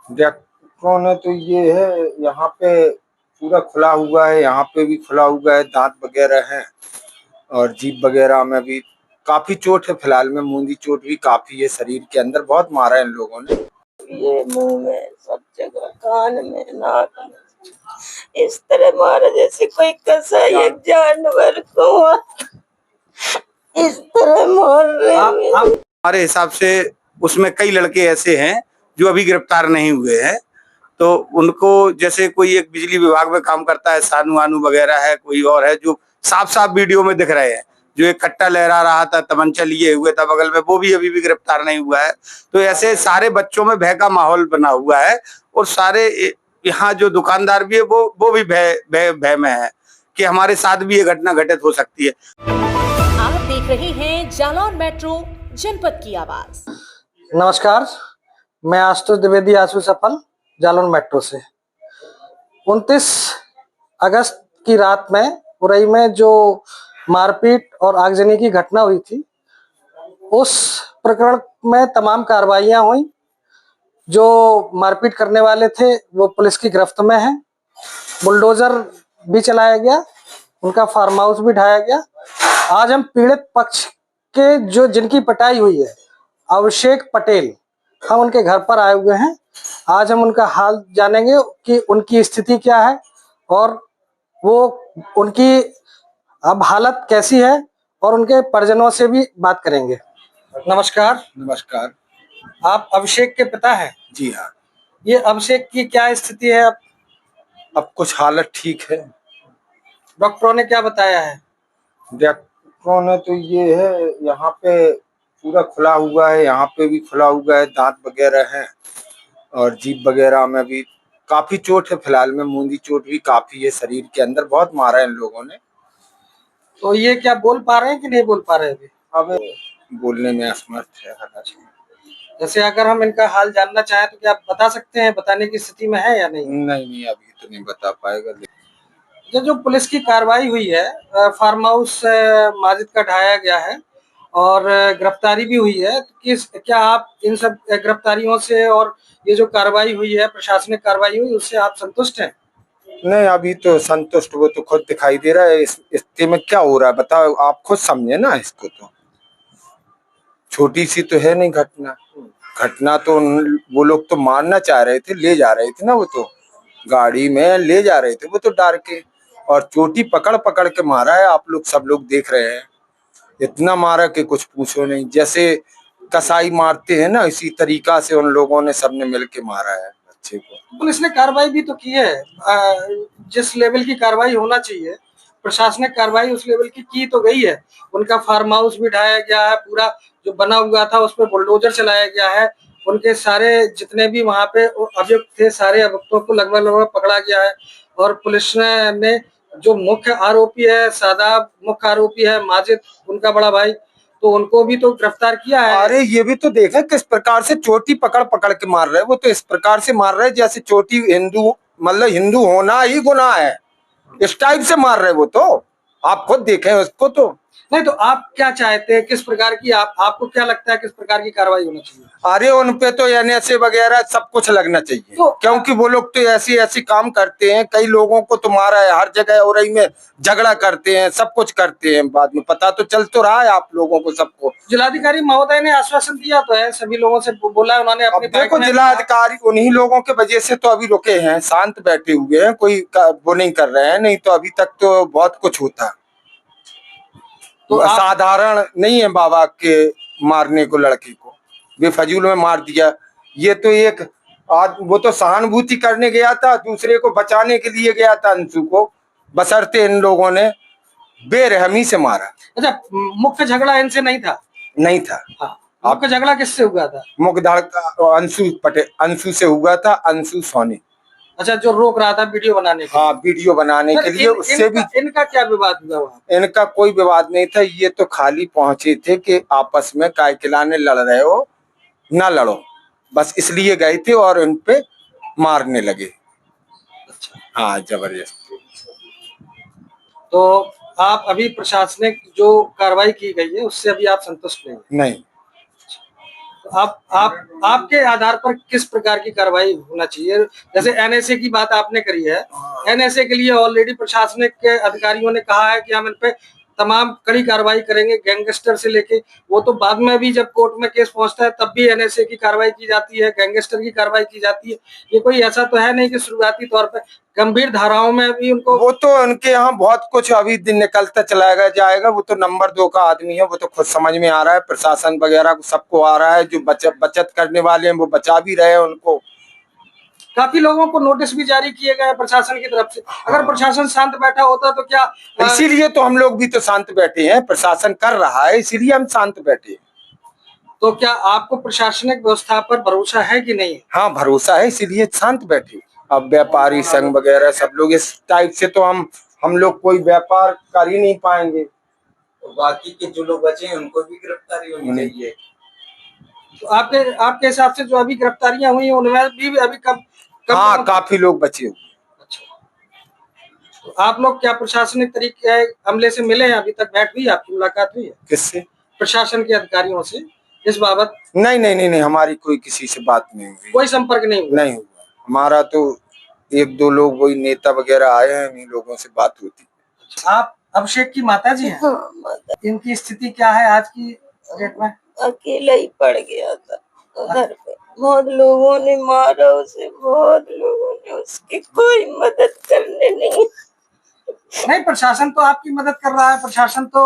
डॉक्टरों ने तो ये है यहाँ पे पूरा खुला हुआ है, यहाँ पे भी खुला हुआ है, दांत वगैरह हैं और जीभ वगैरह में भी काफी चोट है। फिलहाल में मूंदी चोट भी काफी है, शरीर के अंदर बहुत मारा है इन लोगों ने। ये मुंह में, सब जगह, कान में, नाक में, इस तरह मारा जैसे कोई कसाई एक जानवर को इस तरह मार रहे हैं। हमारे हिसाब से उसमें कई लड़के ऐसे हैं जो अभी गिरफ्तार नहीं हुए हैं, तो उनको जैसे कोई एक बिजली विभाग में काम करता है, सानू वानू वगैरह है, कोई और है जो साफ साफ वीडियो में दिख रहे हैं, जो एक कट्टा लहरा रहा था, तमंचा लिए हुए था बगल में, वो भी अभी भी गिरफ्तार नहीं हुआ है। तो ऐसे सारे बच्चों में भय का माहौल बना हुआ है और सारे यहाँ जो दुकानदार भी है वो भी भय भय भय में है कि हमारे साथ भी ये घटना घटित हो सकती है। आप देख रहे हैं जालौन मेट्रो, जनपद की आवाज। नमस्कार, मैं आशुतोष द्विवेदी, आशु सफल, जालौन मेट्रो से। 29 अगस्त की रात में उरई में जो मारपीट और आगजनी की घटना हुई थी, उस प्रकरण में तमाम कार्रवाइयां हुई। जो मारपीट करने वाले थे वो पुलिस की गिरफ्त में हैं। बुलडोजर भी चलाया गया, उनका फार्म हाउस भी ढाया गया। आज हम पीड़ित पक्ष के जो जिनकी पिटाई हुई है, अभिषेक पटेल, हम उनके घर पर आए हुए हैं। आज हम उनका हाल जानेंगे कि उनकी स्थिति क्या है और वो उनकी अब हालत कैसी है, और उनके परिजनों से भी बात करेंगे। नमस्कार। नमस्कार। आप अभिषेक के पिता हैं? जी हाँ। ये अभिषेक की क्या स्थिति है? अब कुछ हालत ठीक है। डॉक्टरों ने क्या बताया है? डॉक्टरों ने तो ये है यहाँ पे पूरा खुला हुआ है, यहाँ पे भी खुला हुआ है, दांत वगैरह हैं और जीभ वगैरह में भी काफी चोट है। फिलहाल में मूंदी चोट भी काफी है, शरीर के अंदर बहुत मारा है इन लोगों ने। तो ये क्या बोल पा रहे हैं कि नहीं बोल पा रहे अभी? अब बोलने में असमर्थ है। जैसे अगर हम इनका हाल जानना चाहें तो क्या आप बता सकते हैं, बताने की स्थिति में है या नहीं? नहीं, अभी तो नहीं बता पाएगा। जो पुलिस की कार्रवाई हुई है, फार्म हाउस माजिद का ढाया गया है और गिरफ्तारी भी हुई है, तो क्या आप इन सब गिरफ्तारियों से और ये जो कार्रवाई हुई है, प्रशासनिक कार्रवाई हुई, उससे आप संतुष्ट हैं? नहीं, अभी तो संतुष्ट वो तो खुद दिखाई दे रहा है। इस स्थिति में क्या हो रहा है बताओ, आप खुद समझे ना। इसको तो छोटी सी तो है नहीं घटना। घटना तो वो लोग तो मारना चाह रहे थे, ले जा रहे थे ना, वो तो गाड़ी में ले जा रहे थे वो तो डार के, और चोटी पकड़ पकड़ के मारा है। आप लोग सब लोग देख रहे हैं, इतना मारा कि कुछ पूछो नहीं। जैसे कसाई मारते हैं ना, इसी तरीका से उन लोगों ने सबने मिलके मारा है बच्चे को। पुलिस ने कार्रवाई भी तो की है, जिस लेवल की कार्रवाई होना चाहिए, प्रशासनिक कार्रवाई उस लेवल की तो गई है। उनका फार्म हाउस भी ढाया गया है, पूरा जो बना हुआ था उस पर बुलडोजर चलाया गया है। उनके सारे जितने भी वहां पे अभियुक्त थे, सारे अभियुक्तों को लगभग पकड़ा गया है। और पुलिस ने जो मुख्य आरोपी है, सादाब मुख्य आरोपी है माजिद, उनका बड़ा भाई, तो उनको भी तो गिरफ्तार किया है। अरे ये भी तो देखा किस प्रकार से चोटी पकड़ पकड़ के मार रहे हैं। वो तो इस प्रकार से मार रहे हैं जैसे चोटी हिंदू, मतलब हिंदू होना ही गुनाह है, इस टाइप से मार रहे हैं वो तो। आप खुद देखें उसको तो। नहीं तो आप क्या चाहते हैं, किस प्रकार की आपको क्या लगता है किस प्रकार की कार्रवाई होनी चाहिए? अरे उन पे तो NSA वगैरह सब कुछ लगना चाहिए, तो क्योंकि वो लोग तो ऐसे ऐसे काम करते हैं। कई लोगों को तो मारा है, हर जगह हो रही में झगड़ा करते हैं, सब कुछ करते हैं। बाद में पता तो चल तो रहा है आप लोगों को सबको। जिलाधिकारी महोदय ने आश्वासन दिया तो है, सभी लोगों से बोला उन्होंने अपने। देखो जिलाधिकारी उन्हीं लोगों के वजह से तो अभी रुके हैं, शांत बैठे हुए हैं, कोई वो नहीं कर रहे हैं। नहीं तो अभी तक तो बहुत कुछ होता। तो साधारण नहीं है बाबा के मारने को, लड़की को बेफजूल में मार दिया। ये तो एक वो तो सहानुभूति करने गया था, दूसरे को बचाने के लिए गया था अंशु को, बशर्ते इन लोगों ने बेरहमी से मारा। अच्छा, मुख्य झगड़ा इनसे नहीं था? नहीं था। हाँ, मुख्य झगड़ा किससे हुआ था? मुख्य अंशु पटेल, अंशु से हुआ था, अंशु सोनी। अच्छा, जो रोक रहा था वीडियो बनाने के? हाँ, वीडियो बनाने के लिए। उससे भी इनका क्या विवाद हुआ वहाँ? इनका कोई विवाद नहीं था। ये तो खाली पहुंचे थे कि आपस में काय खिलाने लड़ रहे हो, ना लड़ो, बस इसलिए गए थे और उन पे मारने लगे। अच्छा। हाँ, जबरदस्ती। तो आप अभी प्रशासनिक जो कार्रवाई की गई है उससे अभी आप संतुष्ट नहीं? नहीं। आप आपके आधार पर किस प्रकार की कार्रवाई होना चाहिए? जैसे एनएसए की बात आपने करी है, एनएसए के लिए ऑलरेडी प्रशासनिक अधिकारियों ने कहा है कि हम इन पे तमाम कड़ी कार्रवाई करेंगे, गैंगस्टर से लेके वो तो बाद में भी जब कोर्ट में केस पहुंचता है तब भी एनएसए की कार्रवाई की जाती है, गैंगस्टर की कार्रवाई की जाती है। ये कोई ऐसा तो है नहीं कि शुरुआती तौर पे गंभीर धाराओं में भी उनको वो तो उनके यहाँ बहुत कुछ अभी दिन निकलता चलाएगा जाएगा। वो तो नंबर 2 का आदमी है, वो तो खुद समझ में आ रहा है, प्रशासन वगैरह सबको आ रहा है। जो बचत करने वाले हैं वो बचा भी रहे हैं उनको। काफी लोगों को नोटिस भी जारी किए गए प्रशासन की तरफ से। अगर प्रशासन शांत बैठा होता तो क्या इसीलिए तो हम लोग भी तो शांत बैठे हैं, प्रशासन कर रहा है इसीलिए हम शांत बैठे हैं। तो क्या आपको प्रशासनिक व्यवस्था पर भरोसा है कि नहीं? हाँ भरोसा है, इसीलिए शांत बैठे। अब व्यापारी संघ वगैरह सब लोग इस टाइप से तो हम लोग कोई व्यापार कर ही नहीं पाएंगे। तो बाकी के जो लोग बचे हैं उनको भी गिरफ्तारी होनी चाहिए। तो आपके हिसाब से जो अभी गिरफ्तारियां हुई हैं उनमें भी अभी कब हाँ काफी लोग बचे हुए। तो आप लोग क्या प्रशासनिक तरीके अमले से मिले हैं? अभी तक बैठ हुई आपकी मुलाकात हुई है किससे? प्रशासन के अधिकारियों से इस बाबत? नहीं, हमारी कोई किसी से बात नहीं हुई, कोई संपर्क नहीं हुआ? नहीं हुआ हमारा। तो 1-2 लोग वही नेता वगैरह आए हैं, इन लोगों से बात होती। आप अभिषेक की माता जी हैं? हाँ माता। इनकी स्थिति क्या है आज की डेट में? अकेला ही पड़ गया था घर पे, बहुत लोगों ने मारा उसे, बहुत लोगों ने, उसकी कोई मदद करने नहीं। प्रशासन तो आपकी मदद कर रहा है, प्रशासन तो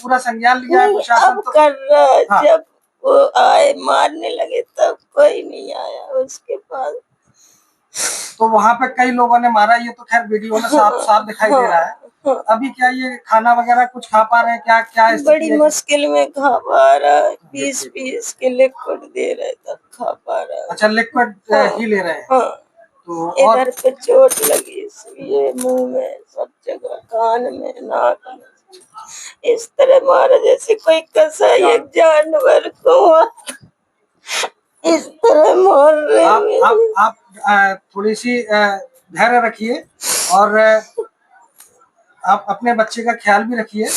पूरा संज्ञान लिया है, प्रशासन अब तो कर रहा है। हाँ। जब वो आए मारने लगे तब कोई नहीं आया उसके पास। तो वहाँ पे कई लोगों ने मारा, ये तो खैर वीडियो में साफ दिखाई दे रहा है। अभी क्या ये खाना वगैरह कुछ खा पा रहे हैं? क्या बड़ी मुश्किल में खा पा रहा है, 20 के लिक्विड दे रहे तब खा पा रहा है। अच्छा लिक्विड ही ले रहे हैं? हाँ। तो इधर पे चोट लगी इसलिए, मुंह में सब जगह, कान में, नाक में, इस तरह मारा जैसे कोई कसाई एक जानवर को इस तरह मार रहे हैं। आप थोड़ी सी धैर्य रखिए और आप अपने बच्चे का ख्याल भी रखिए।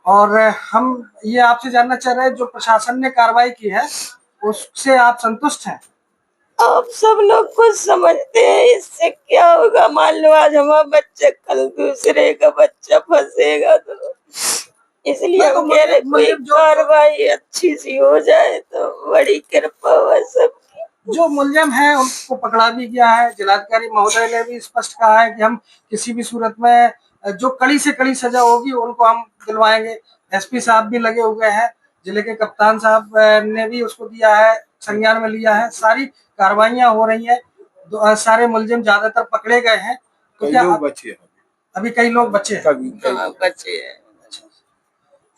और हम ये आपसे जानना चाह रहे हैं, जो प्रशासन ने कार्रवाई की है उससे आप संतुष्ट हैं? आप सब लोग कुछ समझते हैं इससे क्या होगा? मान लो आज हमारा बच्चा, कल दूसरे का बच्चा फंसेगा, तो इसलिए हम कह रहे कोई कार्रवाई अच्छी सी हो जाए तो बड़ी कृपा हो सबकी। जो मुलजिम है उनको पकड़ा भी गया है। जिलाधिकारी महोदय ने भी स्पष्ट कहा है कि हम किसी भी सूरत में जो कड़ी से कड़ी सजा होगी उनको हम दिलवाएंगे। एसपी साहब भी लगे हुए हैं, जिले के कप्तान साहब ने भी उसको दिया है, संज्ञान में लिया है। सारी कार्रवाइयां हो रही है, सारे मुलजिम ज्यादातर पकड़े गए हैं। तो क्या लोग बचे हैं? अभी कई लोग बचे हैं? बच्चे हैं।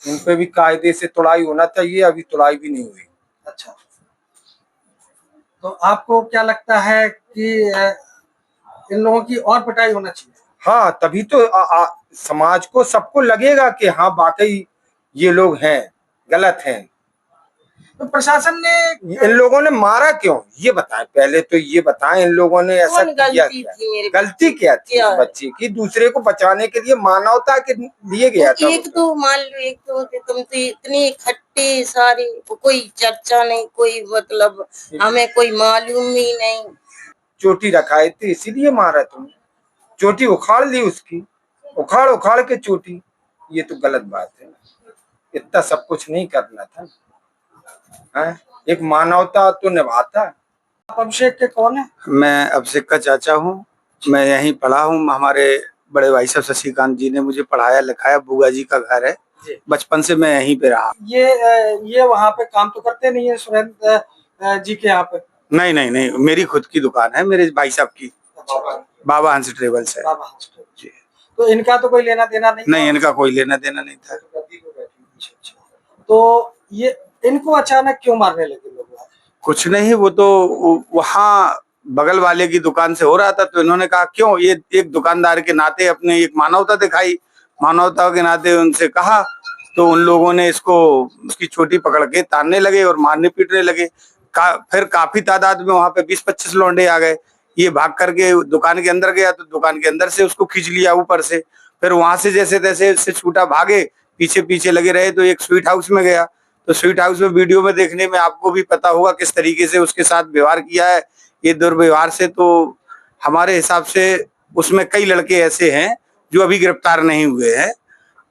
उन पे भी कायदे से तुड़ाई होना चाहिए, अभी तुड़ाई भी नहीं हुई। अच्छा, तो आपको क्या लगता है कि इन लोगों की और पिटाई होना चाहिए? हाँ तभी तो समाज को, सबको लगेगा कि हाँ वाकई ये लोग हैं, गलत हैं। तो प्रशासन ने इन लोगों ने मारा क्यों ये बताएं, पहले तो ये बताएं इन लोगों ने ऐसा किया क्या? गलती क्या थी उस बच्चे की? दूसरे को बचाने के लिए, मानवता के लिए गया था। एक तो मान लो, एक तो तुम तो इतनी खट्टे सारे, कोई चर्चा नहीं, कोई मतलब हमें कोई मालूम ही नहीं। चोटी रखाए थे इसीलिए मारा तुमने, चोटी उखाड़ ली उसकी, उखाड़ के चोटी। ये तो गलत बात है, इतना सब कुछ नहीं करना था। एक मानवता तो निभाता। आप अभिषेक के कौन है? मैं अभिषेक का चाचा हूँ, मैं यहीं पढ़ा हूँ। हमारे बड़े भाई साहब शशिकांत जी ने मुझे पढ़ाया लिखाया, बुआ जी का घर है, बचपन से मैं यहीं पे रहा। ये वहाँ पे काम तो करते नहीं है सुरेंद्र जी के यहाँ पे? नहीं, मेरी खुद की दुकान है, मेरे भाई साहब की। अच्छा। बाबा हंस ट्रेवल्स है जी। तो इनका तो कोई लेना देना नहीं? इनका कोई लेना देना नहीं था। तो ये इनको अचानक क्यों मारने लगे लोग? कुछ नहीं, वो तो वहाँ बगल वाले की दुकान से हो रहा था, तो इन्होंने कहा क्यों, ये एक दुकानदार के नाते अपने एक मानवता दिखाई, मानवता के नाते उनसे कहा, तो उन लोगों ने इसको उसकी चोटी पकड़ के तानने लगे और मारने पीटने लगे। फिर काफी तादाद में वहां पे 20-25 लौंडे आ गए। ये भाग करके दुकान के अंदर गया, तो दुकान के अंदर से उसको खींच लिया ऊपर से। फिर वहां से जैसे तैसे छूटा, भागे, पीछे लगे रहे, तो एक स्वीट हाउस में गया, तो स्वीट हाउस में वीडियो में देखने में आपको भी पता होगा किस तरीके से उसके साथ व्यवहार किया है। ये दुर्व्यवहार से तो हमारे हिसाब से उसमें कई लड़के ऐसे हैं जो अभी गिरफ्तार नहीं हुए हैं।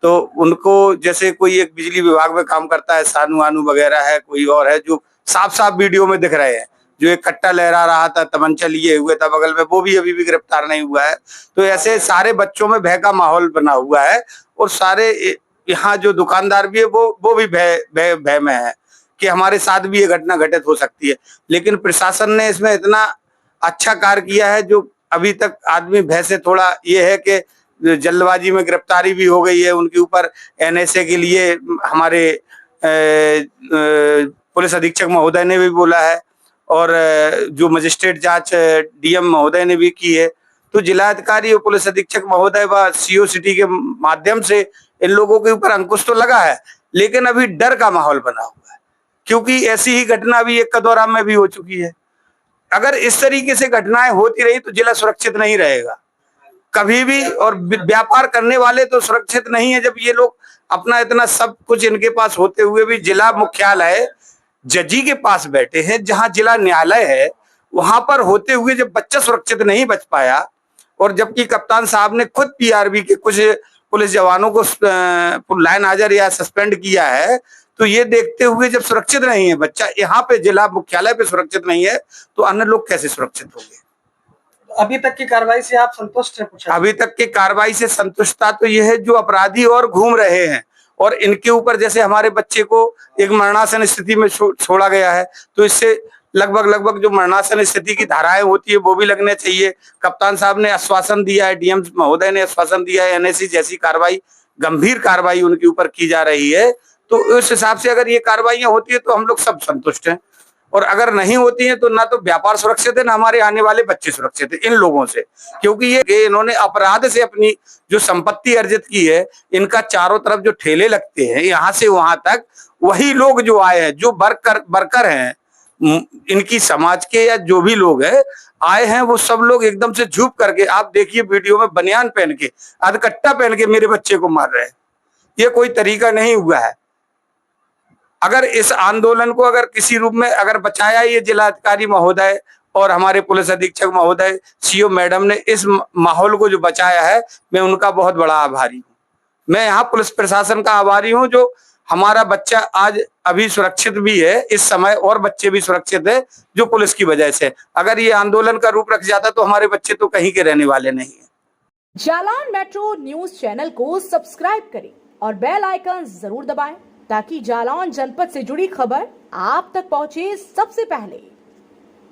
तो उनको जैसे कोई एक बिजली विभाग में काम करता है, सानू वानू वगैरह है, कोई और है जो साफ साफ वीडियो में दिख रहे हैं। जो एक कट्टा लहरा रहा था, तमंचा लिए हुए था बगल में, वो भी अभी भी गिरफ्तार नहीं हुआ है। तो ऐसे सारे बच्चों में भय का माहौल बना हुआ है और सारे यहाँ जो दुकानदार भी है वो भी भय में है कि हमारे साथ भी ये घटना घटित हो सकती है। लेकिन प्रशासन ने इसमें इतना अच्छा कार्य किया है जो अभी तक आदमी भय से थोड़ा ये है कि जल्दबाजी में गिरफ्तारी भी हो गई है उनके ऊपर। एनएसए के लिए हमारे पुलिस अधीक्षक महोदय ने भी बोला है और जो मजिस्ट्रेट जांच डीएम महोदय ने भी की है। तो जिलाधिकारी और पुलिस अधीक्षक महोदय व सीओ सिटी के माध्यम से इन लोगों के ऊपर अंकुश तो लगा है, लेकिन अभी डर का माहौल बना हुआ है क्योंकि ऐसी ही घटना भी एक कदौरा में भी हो चुकी है। अगर इस तरीके से घटनाएं होती रही तो जिला सुरक्षित नहीं रहेगा कभी भी, और व्यापार करने वाले तो सुरक्षित नहीं है। जब ये लोग अपना इतना सब कुछ इनके पास होते हुए भी जिला मुख्यालय जजी के पास बैठे हैं, जहां जिला न्यायालय है, वहां पर होते हुए जब बच्चा सुरक्षित नहीं बच पाया और जबकि कप्तान साहब ने खुद पीआरबी के कुछ पुलिस जवानों को लाइन हाजिर या सस्पेंड किया है, तो ये देखते हुए जब सुरक्षित नहीं है बच्चा, यहाँ पे जिला मुख्यालय पे सुरक्षित नहीं है, तो अन्य लोग कैसे सुरक्षित होंगे। अभी तक की कार्रवाई से आप संतुष्ट हैं? पूछा अभी तक की कार्रवाई से संतुष्टता तो यह है जो अपराधी और घूम रहे हैं और इनके ऊपर जैसे हमारे बच्चे को एक मरणासन स्थिति में छोड़ा गया है, तो इससे लगभग जो मरणासन स्थिति की धाराएं होती है वो भी लगने चाहिए। कप्तान साहब ने आश्वासन दिया है, डीएम महोदय ने आश्वासन दिया है, एनएससी जैसी कार्रवाई, गंभीर कार्रवाई उनके ऊपर की जा रही है। तो उस हिसाब से अगर ये कार्रवाइयां होती है तो हम लोग सब संतुष्ट हैं, और अगर नहीं होती है तो ना तो व्यापार सुरक्षित है ना हमारे आने वाले बच्चे सुरक्षित है इन लोगों से, क्योंकि ये इन्होंने अपराध से अपनी जो संपत्ति अर्जित की है, इनका चारों तरफ जो ठेले लगते हैं यहाँ से वहां तक, वही लोग जो आए हैं, जो वर्कर हैं इनकी समाज के या जो भी लोग हैं आए हैं, वो सब लोग एकदम से झुक करके, आप देखिए वीडियो में बनियान पहन के, अधकट्टा पहन के मेरे बच्चे को मार रहे हैं। ये कोई तरीका नहीं हुआ है। अगर इस आंदोलन को अगर किसी रूप में अगर बचाया ये जिलाधिकारी महोदय और हमारे पुलिस अधीक्षक महोदय, सीओ मैडम ने इस माहौल को जो बचाया है, मैं उनका बहुत बड़ा आभारी हूँ। मैं यहाँ पुलिस प्रशासन का आभारी हूँ जो हमारा बच्चा आज अभी सुरक्षित भी है इस समय, और बच्चे भी सुरक्षित है जो पुलिस की वजह से। अगर ये आंदोलन का रूप रख जाता तो हमारे बच्चे तो कहीं के रहने वाले नहीं है। जालौन मेट्रो न्यूज चैनल को सब्सक्राइब करें और बेल आइकन जरूर दबाएं ताकि जालौन जनपद से जुड़ी खबर आप तक पहुंचे सबसे पहले।